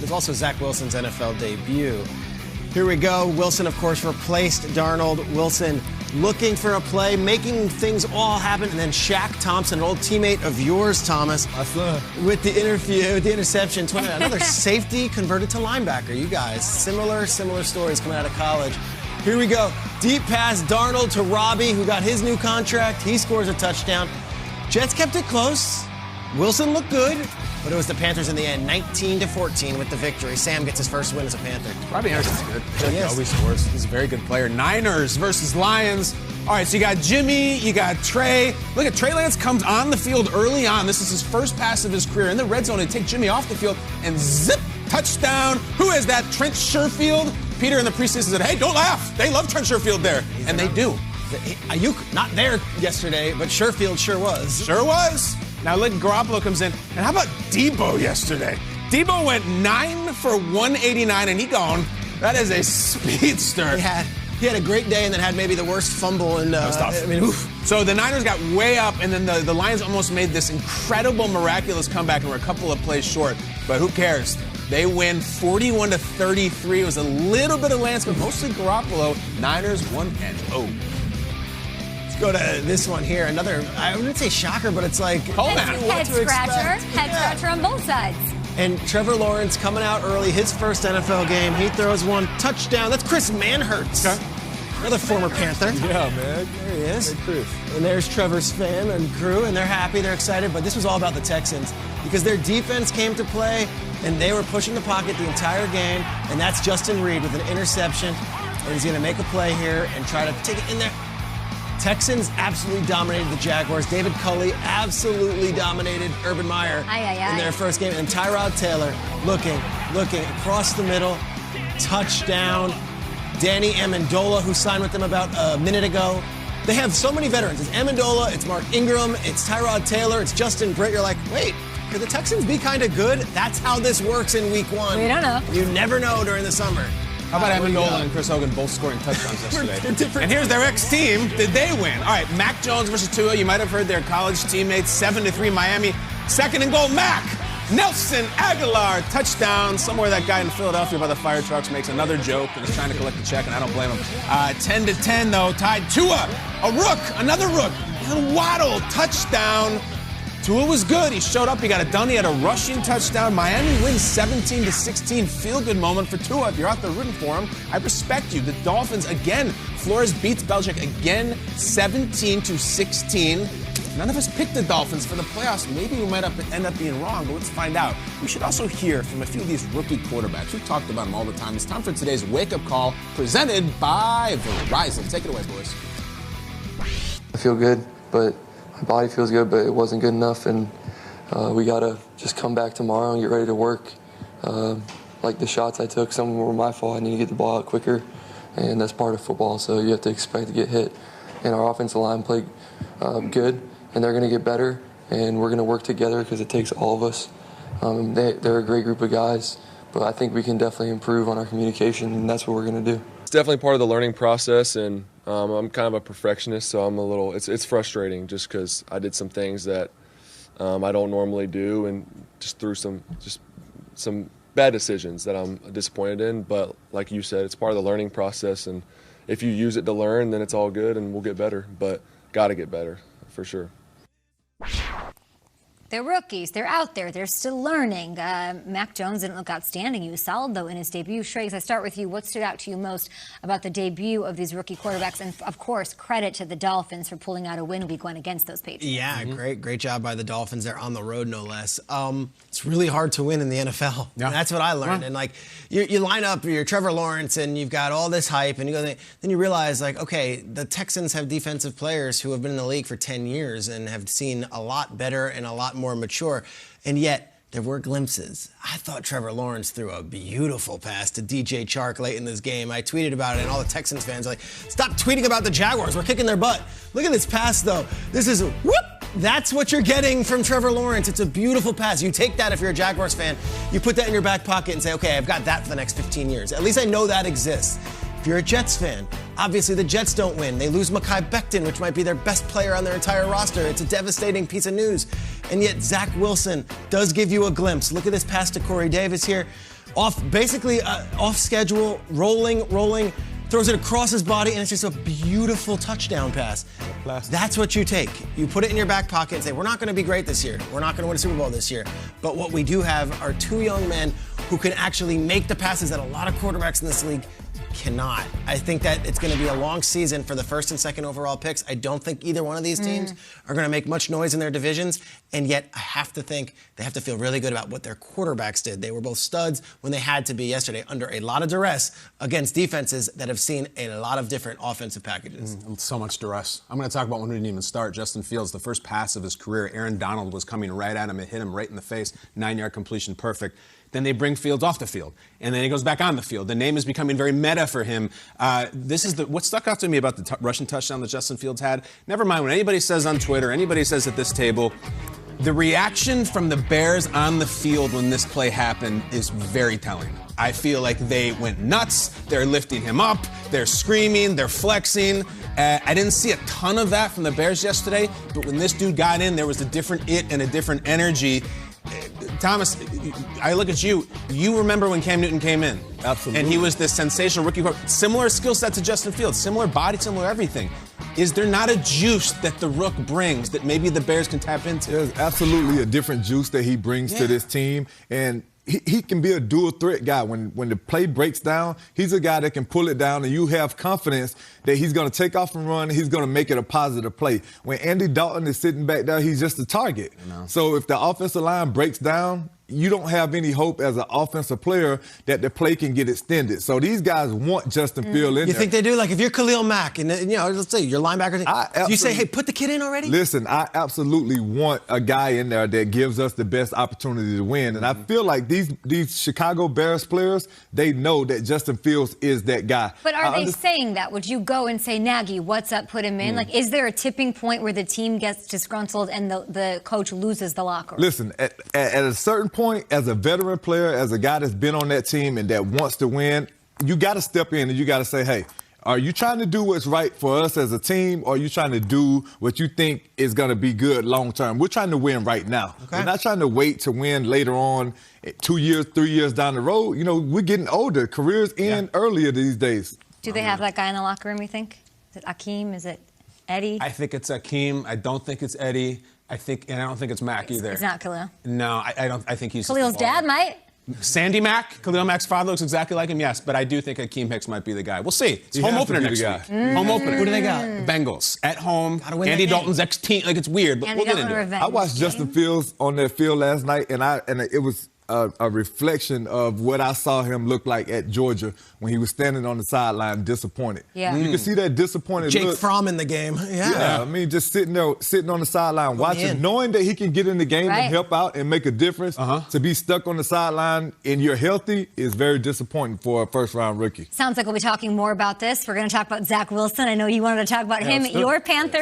was also Zach Wilson's NFL debut. Here we go. Wilson, of course, replaced Darnold. Wilson looking for a play, making things all happen, and then Shaq Thompson, an old teammate of yours, Thomas, with the interception. Another safety converted to linebacker. You guys, similar stories coming out of college. Here we go. Deep pass, Darnold to Robbie, who got his new contract. He scores a touchdown. Jets kept it close. Wilson looked good, but it was the Panthers in the end, 19-14 with the victory. Sam gets his first win as a Panther. Robbie Anderson's good. He always scores. He's a very good player. Niners versus Lions. All right, so you got Jimmy, you got Trey. Look at Trey Lance comes on the field early on. This is his first pass of his career in the red zone. They take Jimmy off the field and zip, touchdown. Who is that? Trent Sherfield. Peter in the preseason said, hey, don't laugh. They love Trent Sherfield there. And they do. Ayuk, not there yesterday, but Sherfield sure was. Sure was. Now, Lynn Garoppolo comes in. And how about Debo yesterday? Debo went 9 for 189, and he gone. That is a speedster. He had a great day and then had maybe the worst fumble. And that was tough. I mean, oof. So the Niners got way up, and then the Lions almost made this incredible, miraculous comeback and were a couple of plays short. But who cares? They win 41-33. It was a little bit of Lance, but mostly Garoppolo. Niners 1-0. Go to this one here. Another, I wouldn't say shocker, but it's like head scratcher on both sides. And Trevor Lawrence coming out early, his first NFL game. He throws one touchdown. That's Chris Manhertz. Okay. Another former Panther. Yeah, man. There he is. Hey, Chris. And there's Trevor's fam and crew, and they're happy, they're excited. But this was all about the Texans because their defense came to play, and they were pushing the pocket the entire game. And that's Justin Reed with an interception. And he's going to make a play here and try to take it in there. Texans absolutely dominated the Jaguars. David Culley absolutely dominated Urban Meyer in their first game. And Tyrod Taylor looking across the middle. Touchdown. Danny Amendola, who signed with them about a minute ago. They have so many veterans. It's Amendola, it's Mark Ingram, it's Tyrod Taylor, it's Justin Britt. You're like, wait, could the Texans be kind of good? That's how this works in week one. We don't know. You never know during the summer. How about Amendola and Chris Hogan both scoring touchdowns yesterday? And here's their ex-team. Did they win? All right, Mac Jones versus Tua. You might have heard their college teammates. 7-3 Miami. Second and goal, Mac. Nelson Aguilar, touchdown. Somewhere that guy in Philadelphia by the fire trucks makes another joke and is trying to collect the check, and I don't blame him. 10-10, though, tied. Tua, a rook, another rook. Waddle, touchdown. Tua was good. He showed up. He got it done. He had a rushing touchdown. Miami wins 17-16. Feel-good moment for Tua. If you're out there rooting for him, I respect you. The Dolphins, again, Flores beats Belichick again, 17-16. None of us picked the Dolphins for the playoffs. Maybe we might end up being wrong, but let's find out. We should also hear from a few of these rookie quarterbacks. We've talked about them all the time. It's time for today's wake-up call, presented by Verizon. Take it away, boys. I feel good, but my body feels good, but it wasn't good enough, and we got to just come back tomorrow and get ready to work. Like the shots I took, some were my fault. I need to get the ball out quicker, and that's part of football, so you have to expect to get hit. And our offensive line played good, and they're going to get better, and we're going to work together because it takes all of us. They're a great group of guys, but I think we can definitely improve on our communication, and that's what we're going to do. It's definitely part of the learning process, and I'm kind of a perfectionist, so I'm a little. It's frustrating just because I did some things that I don't normally do, and just through some bad decisions that I'm disappointed in. But like you said, it's part of the learning process, and if you use it to learn, then it's all good, and we'll get better. But got to get better for sure. They're rookies. They're out there. They're still learning. Mac Jones didn't look outstanding. He was solid, though, in his debut. Schrager, I start with you. What stood out to you most about the debut of these rookie quarterbacks? And, of course, credit to the Dolphins for pulling out a win week one against those Patriots. Yeah, great job by the Dolphins. They're on the road, no less. It's really hard to win in the NFL. Yeah. That's what I learned. Yeah. And, like, you line up, you're Trevor Lawrence, and you've got all this hype, and then you realize, like, okay, the Texans have defensive players who have been in the league for 10 years and have seen a lot better and a lot more mature, and yet there were glimpses. I thought Trevor Lawrence threw a beautiful pass to DJ Chark late in this game. I tweeted about it, and all the Texans fans are like, stop tweeting about the Jaguars. We're kicking their butt. Look at this pass, though. This is whoop. That's what you're getting from Trevor Lawrence. It's a beautiful pass. You take that if you're a Jaguars fan. You put that in your back pocket and say, okay, I've got that for the next 15 years. At least I know that exists. If you're a Jets fan, obviously the Jets don't win. They lose Mekhi Becton, which might be their best player on their entire roster. It's a devastating piece of news. And yet Zach Wilson does give you a glimpse. Look at this pass to Corey Davis here. basically off schedule, rolling, throws it across his body, and it's just a beautiful touchdown pass. That's what you take. You put it in your back pocket and say, we're not going to be great this year. We're not going to win a Super Bowl this year. But what we do have are two young men who can actually make the passes that a lot of quarterbacks in this league cannot. I think that it's going to be a long season for the first and second overall picks. I don't think either one of these teams are going to make much noise in their divisions, and yet I have to think they have to feel really good about what their quarterbacks did. They were both studs when they had to be yesterday under a lot of duress against defenses that have seen a lot of different offensive packages. So much duress. I'm going to talk about one who didn't even start. Justin Fields, the first pass of his career. Aaron Donald was coming right at him. It hit him right in the face. 9-yard completion, perfect. Then they bring Fields off the field, and then he goes back on the field. The name is becoming very meta for him. This is what stuck out to me about the rushing touchdown that Justin Fields had. Never mind when anybody says on Twitter, anybody says at this table, the reaction from the Bears on the field when this play happened is very telling. I feel like they went nuts. They're lifting him up. They're screaming. They're flexing. I didn't see a ton of that from the Bears yesterday, but when this dude got in, there was a different it and a different energy. Thomas, I look at you. You remember when Cam Newton came in. Absolutely. And he was this sensational rookie quarterback. Similar skill set to Justin Fields. Similar body, similar everything. Is there not a juice that the Rook brings that maybe the Bears can tap into? There's absolutely a different juice that he brings to this team. And he can be a dual threat guy. When the play breaks down, he's a guy that can pull it down, and you have confidence that he's going to take off and run. He's going to make it a positive play. When Andy Dalton is sitting back there, he's just a target. So if the offensive line breaks down, you don't have any hope as an offensive player that the play can get extended. So these guys want Justin Fields in there. You think they do? Like if you're Khalil Mack and let's say your linebacker, do you say, hey, put the kid in already? Listen, I absolutely want a guy in there that gives us the best opportunity to win. And I feel like these Chicago Bears players, they know that Justin Fields is that guy. But are they saying that? Would you go and say, Nagy, what's up, put him in? Like, is there a tipping point where the team gets disgruntled and the coach loses the locker room? Listen, at a certain point, as a veteran player, as a guy that's been on that team and that wants to win, you got to step in and you got to say, hey, are you trying to do what's right for us as a team, or are you trying to do what you think is going to be good long term? We're trying to win right now. Okay. We're not trying to wait to win later on, 2 years, 3 years down the road. You know, we're getting older. Careers end earlier these days. Do they have that guy in the locker room, you think? Is it Akeem? Is it Eddie? I think it's Akeem. I don't think it's Eddie. I don't think it's Mac either. It's not Khalil. No, I don't. I think he's Khalil's dad, might. Sandy Mac, Khalil Mack's father looks exactly like him, yes, but I do think Akeem Hicks might be the guy. We'll see. It's home opener next week. Home opener. Who do they got? Bengals at home. Andy Dalton's ex-team. Like, it's weird, but we'll get into it. I watched Justin Fields on that field last night, and it was a reflection of what I saw him look like at Georgia when he was standing on the sideline disappointed. Yeah. You can see that disappointed Jake look. Fromm in the game. Yeah, I mean, just sitting on the sideline watching, knowing that he can get in the game and help out and make a difference. To be stuck on the sideline and you're healthy is very disappointing for a first-round rookie. Sounds like we'll be talking more about this. We're going to talk about Zach Wilson. I know you wanted to talk about him. Your Panthers